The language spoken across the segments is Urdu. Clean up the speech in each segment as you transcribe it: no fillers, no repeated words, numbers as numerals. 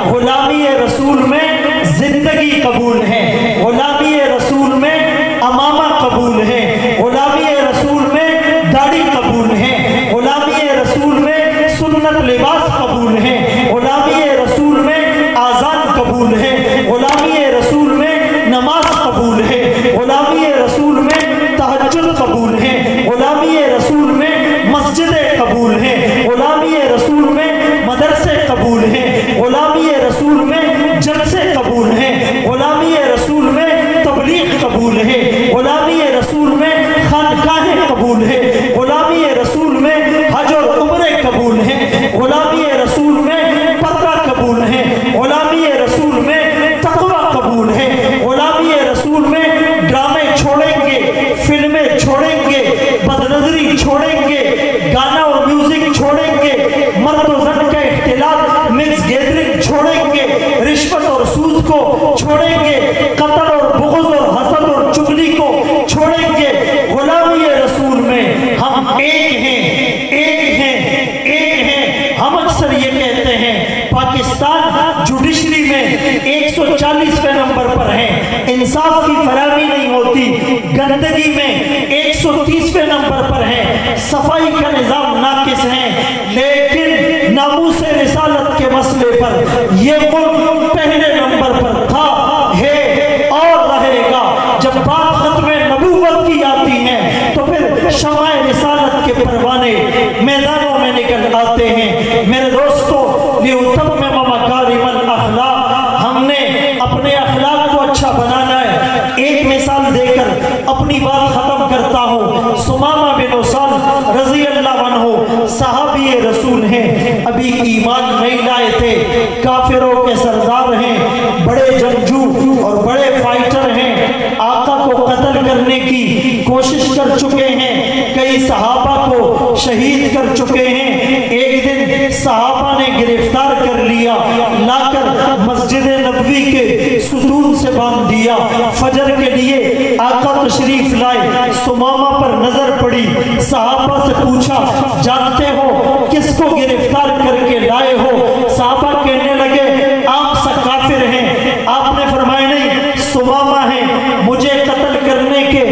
غلامی رسول میں زندگی قبول ہے، غلامی رسول میں امامہ قبول ہے، غلامی رسول میں داڑھی قبول ہے، غلامی رسول میں سنت لباس قبول ہے، غلامی رسول میں آذان قبول ہے، غلامی رسول میں نماز قبول ہے، غلامی رسول میں تہجد قبول ہے، غلامی رسول میں مسجدیں قبول ہیں، غلامی رسول میں مدرسے قبول ہیں، غلامی رسول میں جلسے قبول ہیں، غلامی رسول میں تبلیغ قبول ہے، غلامی رسول میں خانقاہیں قبول ہے، غلامی رسول میں حج اور عمرے قبول ہیں، غلامی رسول میں پردہ قبول ہے، غلامی رسول میں تقوی قبول ہے، غلامی رسول میں ڈرامے چھوڑیں گے، فلمیں چھوڑیں گے، بدنظری چھوڑیں گے، گانا اور میوزک چھوڑیں گے، مرد و زن کا اختلاط مکس گیدرنگ چھوڑیں گے، رشوت اور سود کو چھوڑیں گے، قتل اور بغض اور حسد اور چغلی کو چھوڑیں گے۔ غلامی رسول میں ہم ایک ہیں، ایک ہیں، ایک ہیں۔ ہم اکثر یہ کہتے ہیں پاکستان جوڈیشری میں 140ویں نمبر پر ہے، انصاف کی فراہمی نہیں ہوتی، گندگی میں 130ویں نمبر پر ہے، صفائی کا نظام ناقص ہے، لیکن ناموس رسالت کے مسئلے پر یہ ملک پہلے نمبر پر تھا، ہے اور رہے گا۔ جب بات ختم نبوت کی آتی ہے تو پھر شمع رسالت کے پروانے میدانوں میں نکل آتے ہیں۔ میرے دوستو، لِيُتَمِّمَ مَكَارِمَ الْأَخْلَاقِ، ہم نے اپنے اخلاق کو اچھا بنانا ہے۔ ایک مثال دے کر اپنی بات ختم کرتا ہوں۔ ثمامہ بن اسال رضی اللہ عنہ صحابی رسول ہیں، ابھی ایمان نہیں لائے تھے، کافروں کے سردار ہیں، بڑے جنگجو اور بڑے فائٹر ہیں، آقا کو قتل کرنے کی کوشش کر چکے ہیں، کئی صحابہ کو شہید کر چکے ہیں۔ ایک دن صحابہ نے گرفتار کر لیا، لا کر مسجد نبوی کے ستون سے باندھ دیا۔ فجر کے لیے آقا تشریف لائے، ثمامہ پر نظر پڑی، صحابہ سے پوچھا جانتے ہو کس کو گرفتار کر کے لائے ہو؟ صحابہ کہنے لگے آپ سا کافر ہیں۔ آپ نے فرمایا نہیں، ثمامہ ہیں، مجھے قتل کرنے کے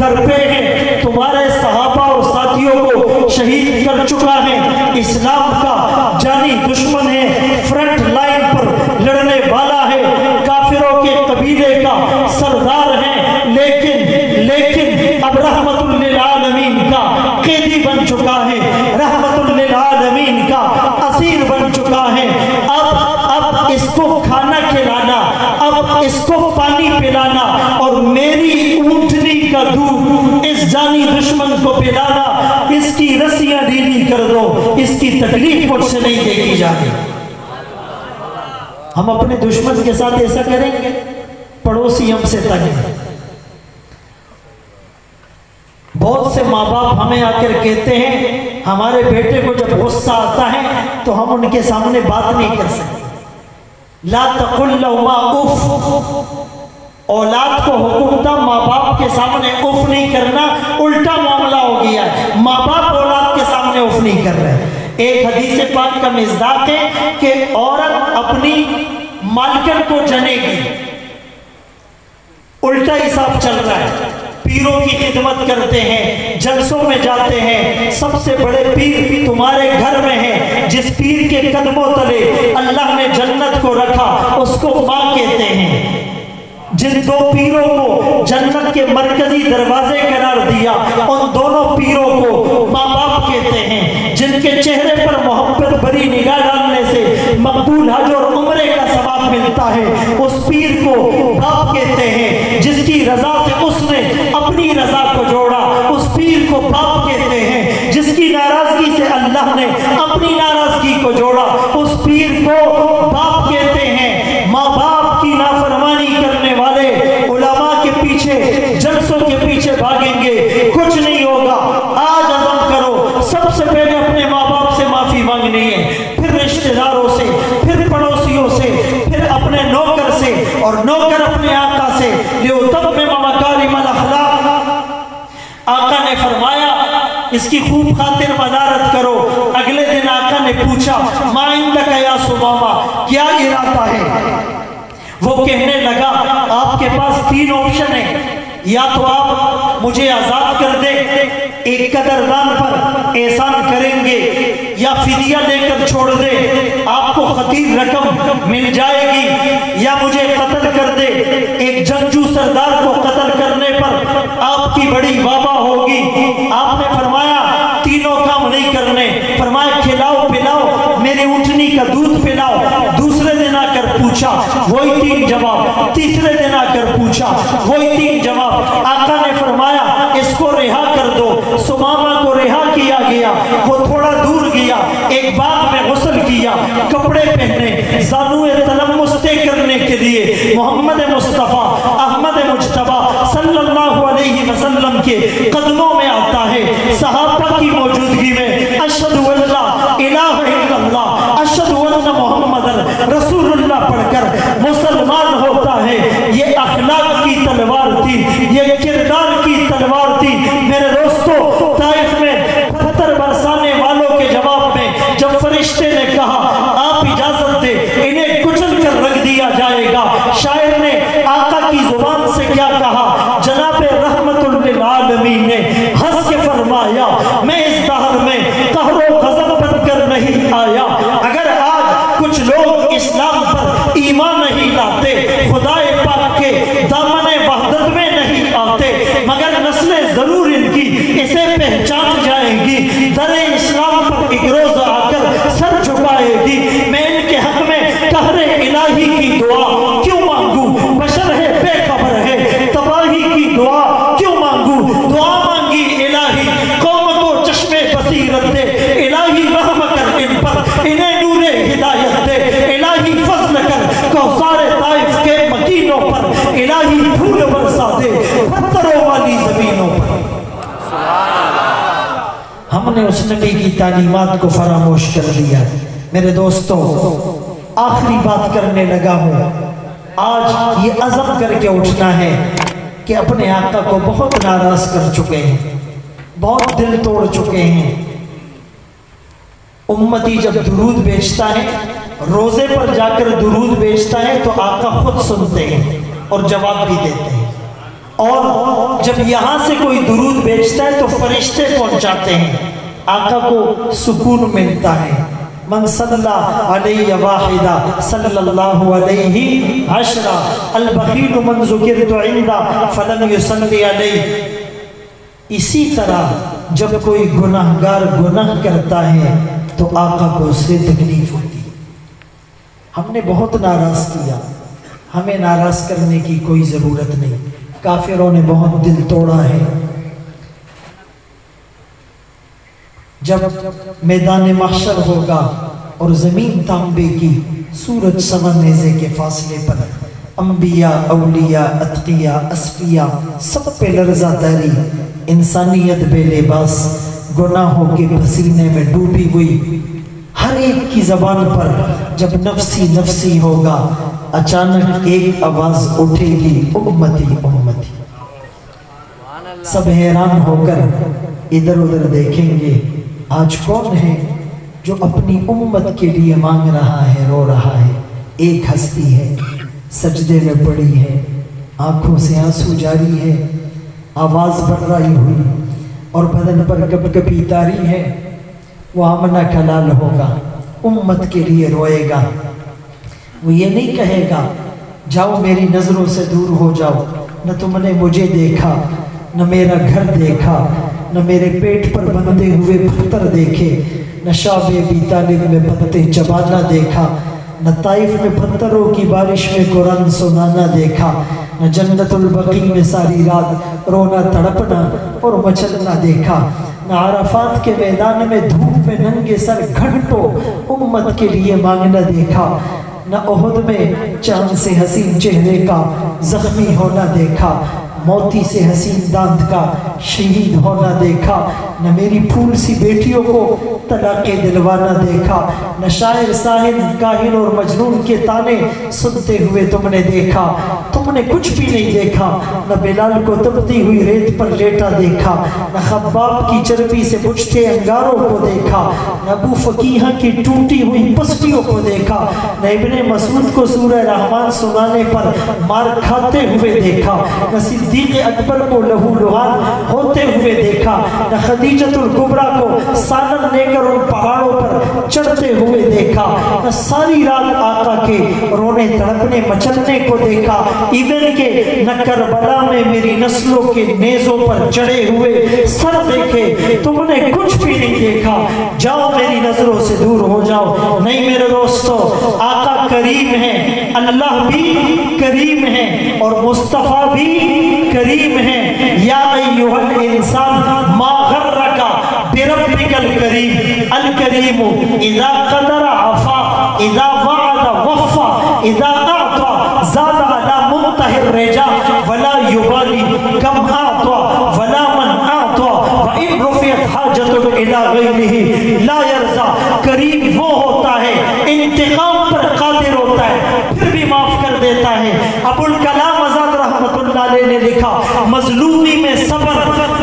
درپے ہیں، تمہارے صحابہ اور ساتھیوں کو شہید کر چکا ہے، اسلام کا جانی دشمن ہے، فرنٹ لائن پر لڑنے والا ہے، کافروں کے قبیلے کا سردار ہے، لیکن اب رحمت للعالمین کا قیدی بن چکا ہے، رحمت للعالمین کا اسیر بن چکا ہے۔ اب اس کو کھانا کھلانا، اب اس کو پانی پلانا اور میری اونٹنی کا دودھ اس جانی دشمن کو پلانا، اس کی رسیاں ڈھیلی کر دو، اس کی تکلیف مجھ سے نہیں دیکھی جاتی۔ ہم اپنے دشمن کے ساتھ ایسا کریں گے؟ پڑوسی ہم سے تنگ ہیں۔ بہت سے ماں باپ ہمیں آ کر کہتے ہیں ہمارے بیٹے کو جب غصہ آتا ہے تو ہم ان کے سامنے بات نہیں کر سکتے۔ لا تقل لهما اف، اولاد کو حکم تھا ماں باپ کے سامنے اف نہیں کرنا، الٹا معاملہ ہو گیا ہے، ماں باپ اولاد کے سامنے اف نہیں کر رہے۔ ایک حدیث پاک کا مصداق ہے کہ عورت اپنی مالکن کو جنے گی، الٹا حساب چل رہا ہے۔ پیروں کی خدمت کرتے ہیں، جلسوں میں جاتے ہیں، سب سے بڑے پیر تمہارے گھر میں ہیں، جس پیر کے قدموں تلے اللہ نے جنت کو رکھا اس کو ماں کہتے ہیں۔ جن دو پیروں کو جنت کے مرکزی دروازے قرار دیا ان دونوں پیروں کو ماں باپ کہتے ہیں۔ جن کے چہرے پر محبت بری نگاہ ڈالنے سے مقبول حج اور عمرے کا ثواب ملتا ہے، اس پیر کو باپ کہتے ہیں۔ جس کی رضا سے اس نے اپنی رضا کو جوڑا اس پیر کو باپ کہتے ہیں۔ جس کی ناراضگی سے اللہ نے اپنی ناراضگی کو جوڑا اس پیر کو باپ کہتے ہیں۔ ماں باپ کی نافرمانی کرنے والے علماء کے پیچھے جلسوں کے پیچھے بھاگیں گے، کچھ نہیں ہوگا۔ آج عزم کرو، سب سے پہلے اپنے ماں باپ سے معافی مانگنی ہے، پھر رشتہ داروں سے، پھر پڑوسیوں سے، پھر اپنے نوکر سے، اور نوکر اپنے آقا سے۔ لِيُتَمِّمَ مَكَارِمَ الْأَخْلَاقِ، آقا نے فرمایا اس کی خوب خاطر مدارت کرو۔ اگلے دن آقا نے پوچھا مَا عِندَكَ يَا ثُمَامَہ، کیا ارادہ آتا ہے، وہ کہنے لگا آپ کے پاس 3 آپشن ہیں، یا تو آپ مجھے آزاد کر دیں، ایک قدردان پر احسان کریں گے، یا فدیہ لے کر چھوڑ دے، آپ کو خطیر رقم مل جائے گی، یا مجھے قتل کر دے، ایک جنگجو سردار کو قتل کرنے پر آپ کی بڑی واہ ہوگی۔ آپ نے فرمایا تینوں کام نہیں کرنے، فرمایا کھلاؤ پلاؤ، میرے اونٹنی کا دودھ پلاؤ۔ دوسرے دن آ کر پوچھا، وہی 3 جواب، تیسرے دن آ کر پوچھا، وہی 3 جواب۔ آقا نے فرمایا اس کو رہا کر دو۔ سمامہ کو رہا کیا گیا، وہ تھوڑا دور گیا، ایک باغ میں غسل کیا، کپڑے پہنے، زانوئے تلمس طے کرنے کے لیے محمد مصطفیٰ احمد مجتبیٰ صلی اللہ علیہ وسلم کے قدموں میں آتا ہے۔ صحابہ کی موجودگی میں اشہد ان لا الہ الا اللہ، اشہد ان محمد رسول اللہ پڑھ کر مسلمان ہوتا ہے۔ یہ اخلاق کی تلوار تھی، یہ کردار کی تلوار تھی۔ میرے دوستو، طائف میں پتھر برسانے والوں کے جواب میں جب فرشتے نے کہا آپ اجازت دے، انہیں کچل کر رکھ دیا جائے گا، شاعر نے آقا کی زبان سے کیا کہا؟ جناب رحمت للعالمین نے ہنس کے فرمایا میں اس دہر میں قہر و غضب بن کر نہیں آیا۔ اگر آج کچھ لوگ اسلام پر ایمان نہیں لاتے، خدا پاک کے دامن وحدت میں نہیں آتے، مگر نسلیں ضرور ان کی اسے پہچان جائیں گی، در اسلام پر ایک روز آ کر سر جھکائے گی۔ میں ان کے حق میں قہر الہی کی دعا کیوں مانگوں؟ بشر ہے بے خبر ہے، تباہی کی دعا کیوں مانگوں؟ دعا مانگی الہی قوم کو چشم بصیرت دے، الہی رحم کر ان پر، انہیں نور ہدایت دے، الہی فضل کر کوثر طائف کے مکینوں پر، الہی پھول برسا دے پتھروں والی زمینوں پر۔ ہم نے اس نبی کی تعلیمات کو فراموش کر دیا۔ میرے دوستو، آخری بات کرنے لگا ہوں، آج یہ عزم کر کے اٹھنا ہے کہ اپنے آقا کو بہت ناراض کر چکے ہیں، بہت دل توڑ چکے ہیں۔ امتی جب درود بیچتا ہے، روزے پر جا کر درود بیچتا ہے تو آقا خود سنتے ہیں اور جواب بھی دیتے ہیں، اور جب یہاں سے کوئی درود بیچتا ہے تو فرشتے پہنچاتے ہیں، آقا کو سکون ملتا ہے۔ من صلی علیہ واحدہ صلی اللہ علیہ عشرہ، البخیل من ذکرت عندہ فلم یصلی علیہ۔ اسی طرح جب کوئی گناہگار گناہ کرتا ہے تو آقا کو اس سے تکلیف ہوتی ہے۔ ہم نے بہت ناراض کیا، ہمیں ناراض کرنے کی کوئی ضرورت نہیں۔ کافروں نے بہت دل توڑا ہے۔ جب میدان محشر ہوگا اور زمین تانبے کی، سورج سوا نیزے کے فاصلے پر، انبیاء، اولیاء، اتقیاء، اصفیاء سب پہ لرزہ داری، انسانیت بے لباس، گناہوں کے پسینے میں ڈوبی ہوئی، ہر ایک کی زبان پر جب نفسی نفسی ہوگا، اچانک ایک آواز اٹھے گی، امتی امتی۔ سب حیران ہو کر ادھر ادھر دیکھیں گے، آج کون ہے جو اپنی امت کے لیے مانگ رہا ہے، رو رہا ہے؟ ایک ہستی ہے، سجدے میں پڑی ہے، آنکھوں سے آنسو جاری ہے، آواز بڑھائی ہوئی اور بدن پر کب کبھی تاری ہے۔ وہ آمنہ کا لال ہوگا، امت کے لیے روئے گا۔ وہ یہ نہیں کہے گا جاؤ میری نظروں سے دور ہو جاؤ، نہ تم نے مجھے دیکھا، نہ میرا گھر دیکھا، نہ میرے پیٹ پر بندھے ہوئے پتھر دیکھے، نہ شعب ابی طالب میں پتے چبانا دیکھا، نہ طائف میں پتھروں کی بارش میں قرآن سنانا دیکھا، نہ جنت البقیع میں ساری رات رونا تڑپنا اور مچلنا دیکھا، نہ عرفات کے میدان میں دھوپ میں ننگے سر گھنٹوں امت کے لیے مانگنا دیکھا، نہ احد میں چاند سے حسین چہرے کا زخمی ہونا دیکھا، موتی سے حسین دانت کا شہید ہونا دیکھا، نہ میری پھول سی بیٹیوں کو طلاق دلوانا دیکھا، نہ شاعر ساحر کاہن اور مجنون کے تانے سنتے ہوئے تم نے دیکھا، تم نے کچھ بھی نہیں دیکھا، نہ بلال کو تپتی ہوئی ریت پر لیٹا دیکھا، نہ خباب کی چربی سے بجھتے انگاروں کو دیکھا، نہ ابو فقیہ کی ٹوٹی ہوئی پسٹیوں کو دیکھا، نہ ابن مسعود کو سورہ رحمان سنانے پر مار کھاتے ہوئے دیکھا، نہ صدیق اکبر کو لہو لہان ہوتے ہوئے دیکھا، نہ خدیجۃ الکبریٰ کو سالن لے کر ان پہاڑوں پر چڑھتے ہوئے دیکھا، نہ ساری رات آقا کے رونے تڑپنے مچلنے کو دیکھا، ایون کہ نہ کربلا میں میری نسلوں کے نیزوں پر چڑھے ہوئے سر دیکھے، تم نے کچھ بھی نہیں دیکھا، جاؤ میری نظروں سے دور ہو جاؤ۔ نہیں میرے دوستو، آقا کریم ہے، اللہ بھی کریم ہے اور مصطفیٰ بھی کریم ہے۔ یا ایھا الانسان ما غرک بربک الکریم، الکریم اذا قدر عفا، اذا وعد وفا، اذا اعطى زاد على منتهى الرجاء ولا يبالي كم اعطى ولا من اعطى وان رفعت حاجة الى غيره لا يرضى۔ کریم وہ ہوتا ہے انتقام پر قادر ہوتا ہے، پھر بھی معاف کر دیتا ہے۔ ابو الکلام آزاد رحمۃ اللہ علیہ نے لکھا، مظلومی میں صبر،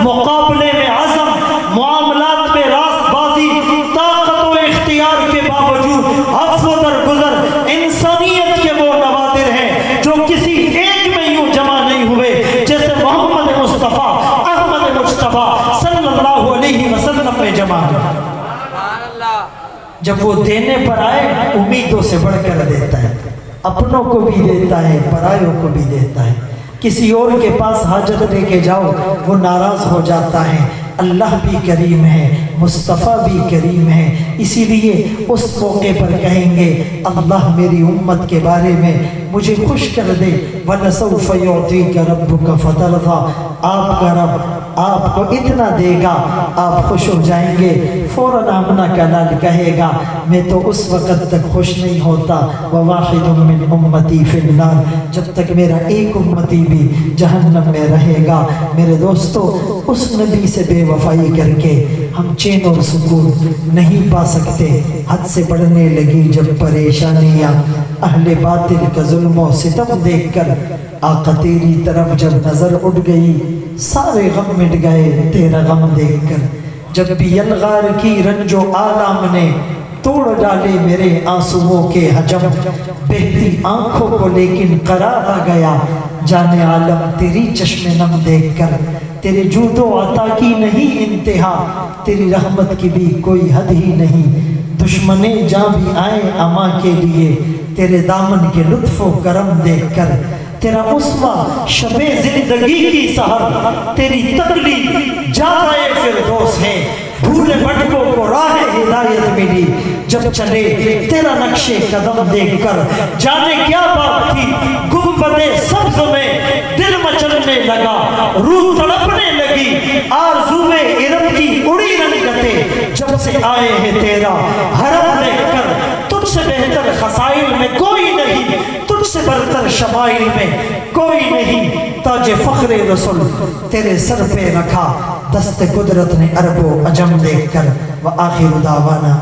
مقابلے میں عزم، معاملات میں راست بازی، طاقت و اختیار کے باوجود عفو درگزر، انسانیت کے وہ نوادر ہیں جو کسی ایک میں یوں جمع نہیں ہوئے جیسے محمد مصطفیٰ احمد مجتبیٰ صلی اللہ علیہ وسلم میں جمع ہے۔ جب وہ دینے پر آئے امیدوں سے بڑھ کر دیتا ہے، اپنوں کو بھی دیتا ہے، پرائیوں کو بھی دیتا ہے۔ کسی اور کے پاس حاجت لے کے جاؤ وہ ناراض ہو جاتا ہے۔ اللہ بھی کریم ہے، مصطفیٰ بھی کریم ہے، اسی لیے اس موقع پر کہیں گے اللہ میری امت کے بارے میں مجھے خوش کر دے، وَلَسَوْفَ يُعْطِيكَ رَبُّكَ فَتَرْضَىٰ، آپ کا رب آپ کو اتنا دے گا آپ خوش ہو جائیں گے۔ فوراً آمنہ کا لال کہے گا میں تو اس وقت تک خوش نہیں ہوتا وَوَاحِدٌ مِّنْ أُمَّتِي فِي النَّارِ، جب تک میرا ایک امتی بھی جہنم میں رہے گا۔ میرے دوستو، اس نبی سے بے وفائی کر کے ہم چین اور سکون نہیں پا سکتے۔ حد سے بڑھنے لگی جب پریشانیاں، اہل باطل کا ظلم و ستم دیکھ کر آقا تیری طرف جب نظر اٹھ گئی، سارے غم مٹ گئے تیرا غم دیکھ کر۔ جب بھی یلغار کی رنج و آلام نے توڑ ڈالے میرے آنسوؤں کے حجم، بہتی آنکھوں کو لیکن قرار آ گیا جان عالم تیری چشم نم دیکھ کر۔ تیرے جود و عطا کی نہیں انتہا، تیری رحمت کی بھی کوئی حد ہی نہیں۔ دشمنے جاں بھی آئے اما کے لیے تیرے دامن کے لطف و کرم دیکھ کر۔ تیرا اسوہ شب زندگی کی سحر، تیری تقلید جائے فردوس ہے۔ بھولے بھٹکوں کو راہ ہدایت ملی جب چلے تیرا نقش قدم دیکھ کر۔ جانے کیا بات تھی گنبد سبز میں دل مچلنے لگا، روح تڑپنے لگی آرزوئے ارم کی اڑی رنگتیں جب سے آئے ہیں تیرا حرم دیکھ کر۔ تجھ سے بہتر خسائل میں کوئی نہیں، تجھ سے برتر شمائل میں کوئی نہیں۔ تاج فخر رسول تیرے سر پہ رکھا، دست قدرت نے عرب و عجم دیکھ کر۔ وآخر دعوانا